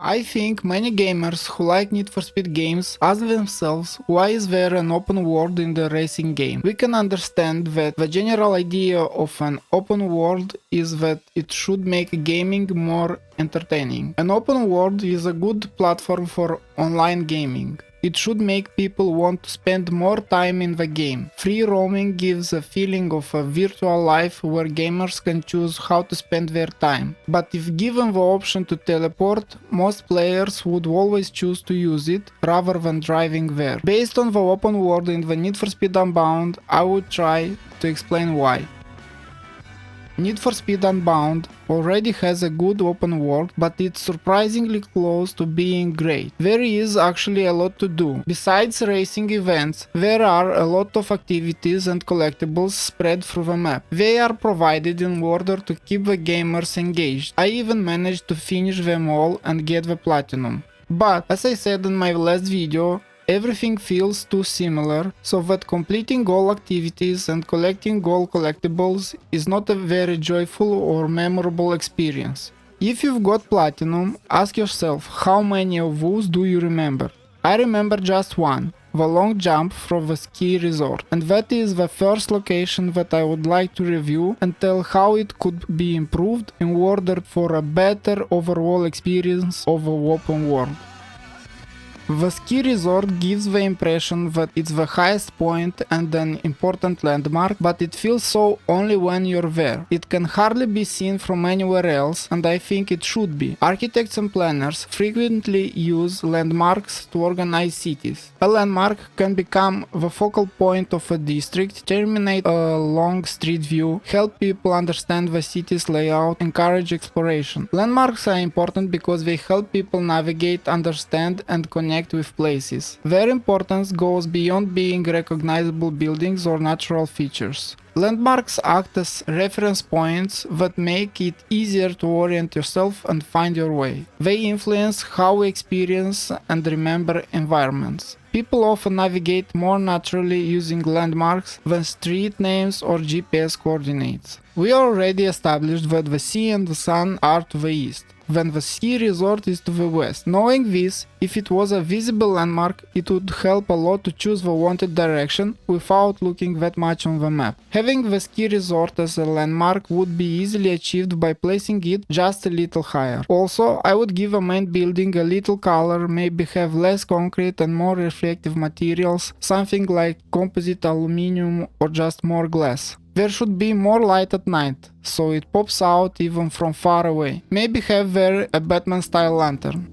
I think many gamers who like Need for Speed games ask themselves why is there an open world in the racing game. We can understand that the general idea of an open world is that it should make gaming more entertaining. An open world is a good platform for online gaming. It should make people want to spend more time in the game. Free roaming gives a feeling of a virtual life where gamers can choose how to spend their time. But if given the option to teleport, most players would always choose to use it rather than driving there. Based on the open world in the Need for Speed Unbound, I would try to explain why. Need for Speed Unbound already has a good open world, but it's surprisingly close to being great. There is actually a lot to do. Besides racing events, there are a lot of activities and collectibles spread through the map. They are provided in order to keep the gamers engaged. I even managed to finish them all and get the platinum. But, as I said in my last video, everything feels too similar, so that completing all activities and collecting all collectibles is not a very joyful or memorable experience. If you've got platinum, ask yourself how many of those do you remember. I remember just one, the long jump from the ski resort, and that is the first location that I would like to review and tell how it could be improved in order for a better overall experience of the open world. The ski resort gives the impression that it's the highest point and an important landmark, but it feels so only when you're there. It can hardly be seen from anywhere else, and I think it should be. Architects and planners frequently use landmarks to organize cities. A landmark can become the focal point of a district, terminate a long street view, help people understand the city's layout, encourage exploration. Landmarks are important because they help people navigate, understand, and connect with places. Their importance goes beyond being recognizable buildings or natural features. Landmarks act as reference points that make it easier to orient yourself and find your way. They influence how we experience and remember environments. People often navigate more naturally using landmarks than street names or GPS coordinates. We already established that the sea and the sun are to the east, when the ski resort is to the west. Knowing this, if it was a visible landmark, it would help a lot to choose the wanted direction without looking that much on the map. Having the ski resort as a landmark would be easily achieved by placing it just a little higher. Also, I would give a main building a little color, maybe have less concrete and more reflective materials, something like composite aluminum or just more glass. There should be more light at night, so it pops out even from far away. Maybe have there a Batman-style lantern.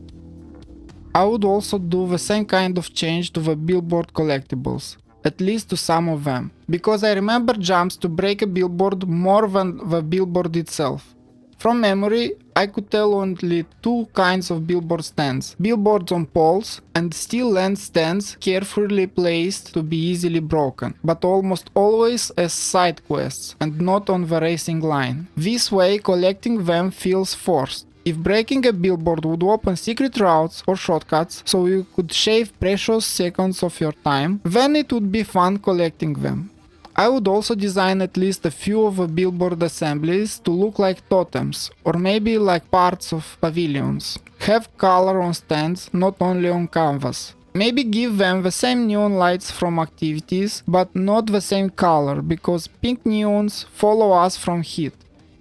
I would also do the same kind of change to the billboard collectibles, at least to some of them, because I remember jumps to break a billboard more than the billboard itself. From memory, I could tell only two kinds of billboard stands: billboards on poles and steel lens stands carefully placed to be easily broken, but almost always as side quests and not on the racing line. This way, collecting them feels forced. If breaking a billboard would open secret routes or shortcuts so you could shave precious seconds of your time, then it would be fun collecting them. I would also design at least a few of the billboard assemblies to look like totems, or maybe like parts of pavilions. Have color on stands, not only on canvas. Maybe give them the same neon lights from activities, but not the same color, because pink neons follow us from heat.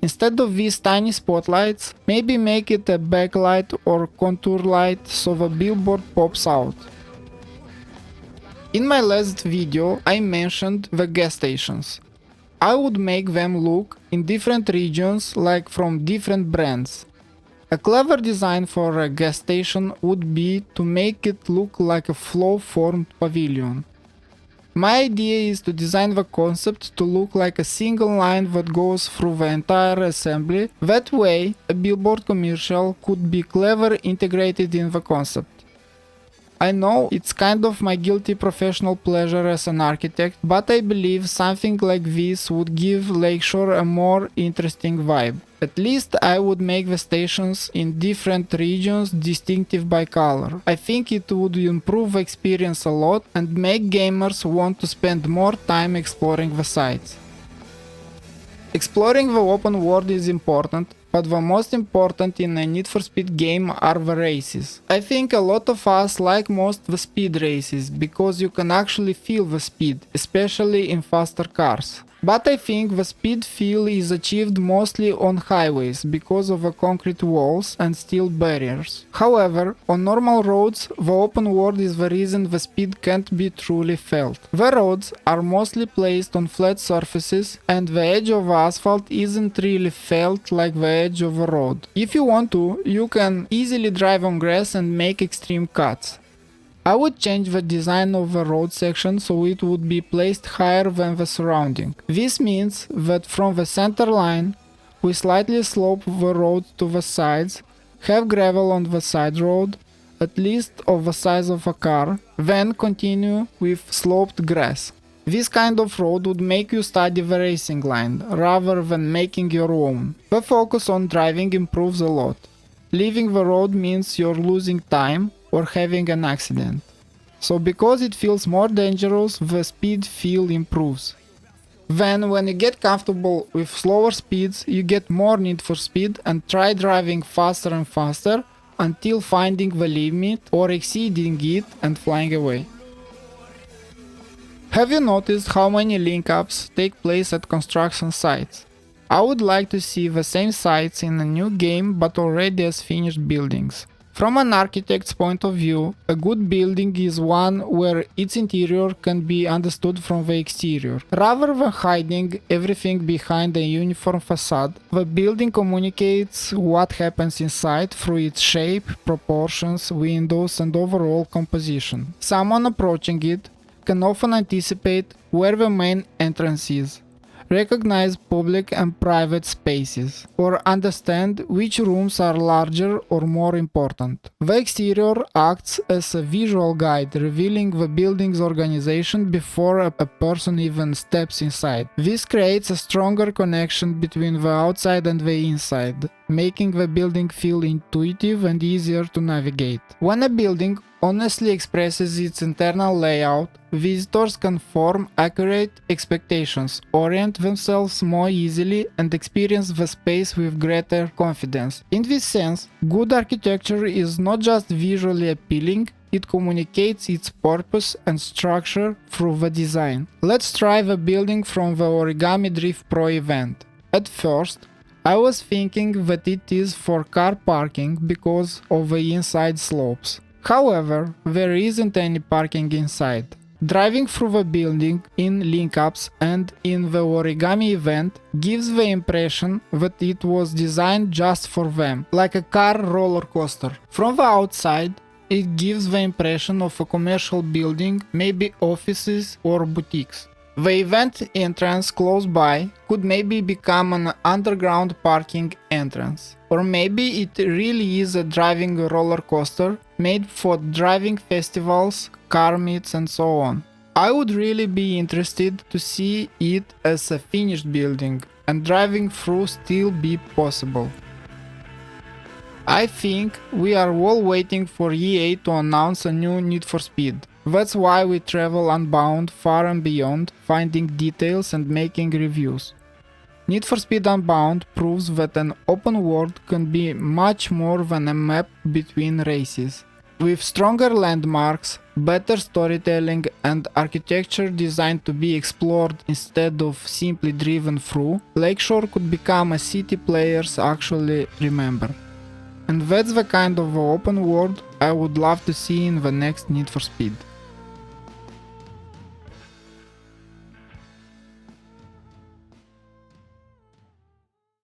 Instead of these tiny spotlights, maybe make it a backlight or contour light so the billboard pops out. In my last video, I mentioned the gas stations. I would make them look in different regions, like from different brands. A clever design for a gas station would be to make it look like a flow-formed pavilion. My idea is to design the concept to look like a single line that goes through the entire assembly. That way, a billboard commercial could be clever integrated in the concept. I know it's kind of my guilty professional pleasure as an architect, but I believe something like this would give Lakeshore a more interesting vibe. At least I would make the stations in different regions distinctive by color. I think it would improve the experience a lot and make gamers want to spend more time exploring the sites. Exploring the open world is important, but the most important in a Need for Speed game are the races. I think a lot of us like most the speed races, because you can actually feel the speed, especially in faster cars. But I think the speed feel is achieved mostly on highways because of the concrete walls and steel barriers. However, on normal roads, the open world is the reason the speed can't be truly felt. The roads are mostly placed on flat surfaces, and the edge of asphalt isn't really felt like the edge of a road. If you want to, you can easily drive on grass and make extreme cuts. I would change the design of the road section so it would be placed higher than the surrounding. This means that from the center line, we slightly slope the road to the sides, have gravel on the side road, at least of the size of a car, then continue with sloped grass. This kind of road would make you study the racing line, rather than making your own. The focus on driving improves a lot. Leaving the road means you're losing time or having an accident. So because it feels more dangerous, the speed feel improves. Then when you get comfortable with slower speeds, you get more need for speed and try driving faster and faster until finding the limit or exceeding it and flying away. Have you noticed how many link-ups take place at construction sites? I would like to see the same sites in a new game but already as finished buildings. From an architect's point of view, a good building is one where its interior can be understood from the exterior. Rather than hiding everything behind a uniform facade, the building communicates what happens inside through its shape, proportions, windows, and overall composition. Someone approaching it can often anticipate where the main entrance is, recognize public and private spaces, or understand which rooms are larger or more important. The exterior acts as a visual guide, revealing the building's organization before a person even steps inside. This creates a stronger connection between the outside and the inside, making the building feel intuitive and easier to navigate. When a building honestly expresses its internal layout, visitors can form accurate expectations, orient themselves more easily, and experience the space with greater confidence. In this sense, good architecture is not just visually appealing, it communicates its purpose and structure through the design. Let's try the building from the Origami Drift Pro event. At first, I was thinking that it is for car parking because of the inside slopes. However, there isn't any parking inside. Driving through the building in link-ups and in the origami event gives the impression that it was designed just for them, like a car roller coaster. From the outside, it gives the impression of a commercial building, maybe offices or boutiques. The event entrance close by could maybe become an underground parking entrance. Or maybe it really is a driving roller coaster made for driving festivals, car meets and so on. I would really be interested to see it as a finished building and driving through still be possible. I think we are all waiting for EA to announce a new Need for Speed. That's why we travel Unbound far and beyond, finding details and making reviews. Need for Speed Unbound proves that an open world can be much more than a map between races. With stronger landmarks, better storytelling and architecture designed to be explored instead of simply driven through, Lakeshore could become a city players actually remember. And that's the kind of open world I would love to see in the next Need for Speed.